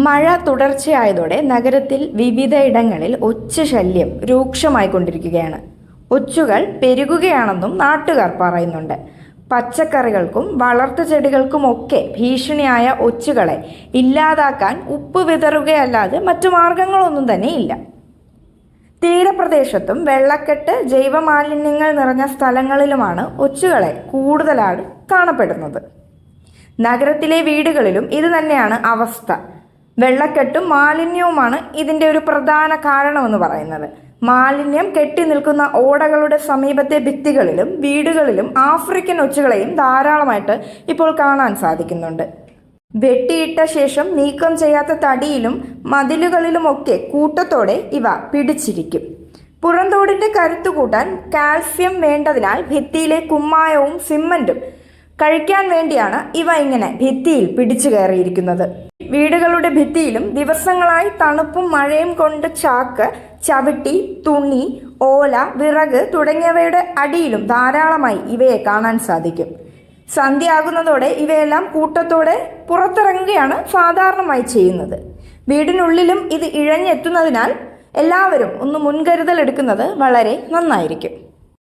മഴ തുടർച്ചയായതോടെ നഗരത്തിൽ വിവിധയിടങ്ങളിൽ ഒച്ചശല്യം രൂക്ഷമായിക്കൊണ്ടിരിക്കുകയാണ്. ഒച്ചുകൾ പെരുകുകയാണെന്നും നാട്ടുകാർ പറയുന്നുണ്ട്. പച്ചക്കറികൾക്കും വളർത്തുചെടികൾക്കുമൊക്കെ ഭീഷണിയായ ഒച്ചുകളെ ഇല്ലാതാക്കാൻ ഉപ്പ് വിതറുകയല്ലാതെ മറ്റു മാർഗങ്ങളൊന്നും തന്നെ ഇല്ല. തീരപ്രദേശത്തും വെള്ളക്കെട്ട് ജൈവമാലിന്യങ്ങൾ നിറഞ്ഞ സ്ഥലങ്ങളിലുമാണ് ഒച്ചുകളെ കൂടുതലായി കാണപ്പെടുന്നത്. നഗരത്തിലെ വീടുകളിലും ഇത് തന്നെയാണ് അവസ്ഥ. വെള്ളക്കെട്ടും മാലിന്യവുമാണ് ഇതിൻ്റെ ഒരു പ്രധാന കാരണമെന്ന് പറയുന്നത്. മാലിന്യം കെട്ടി നിൽക്കുന്ന ഓടകളുടെ സമീപത്തെ ഭിത്തികളിലും വീടുകളിലും ആഫ്രിക്കൻ ഒച്ചുകളെയും ധാരാളമായിട്ട് ഇപ്പോൾ കാണാൻ സാധിക്കുന്നുണ്ട്. വെട്ടിയിട്ട ശേഷം നീക്കം ചെയ്യാത്ത തടിയിലും മതിലുകളിലുമൊക്കെ കൂട്ടത്തോടെ ഇവ പിടിച്ചിരിക്കും. പുറന്തോടിൻ്റെ കരുത്തു കൂട്ടാൻ കാൽസ്യം വേണ്ടതിനാൽ ഭിത്തിയിലെ കുമ്മായവും സിമന്റും കഴിക്കാൻ വേണ്ടിയാണ് ഇവ ഇങ്ങനെ ഭിത്തിയിൽ പിടിച്ചു കയറിയിരിക്കുന്നത്. വീടുകളുടെ ഭിത്തിയിലും ദിവസങ്ങളായി തണുപ്പും മഴയും കൊണ്ട് ചാക്ക്, ചവിട്ടി, തുണി, ഓല, വിറക് തുടങ്ങിയവയുടെ അടിയിലും ധാരാളമായി ഇവയെ കാണാൻ സാധിക്കും. സന്ധ്യയാകുന്നതോടെ ഇവയെല്ലാം കൂട്ടത്തോടെ പുറത്തിറങ്ങുകയാണ് സാധാരണമായി ചെയ്യുന്നത്. വീടിനുള്ളിലും ഇത് ഇഴഞ്ഞെത്തുന്നതിനാൽ എല്ലാവരും ഒന്ന് മുൻകരുതൽ എടുക്കുന്നത് വളരെ നന്നായിരിക്കും.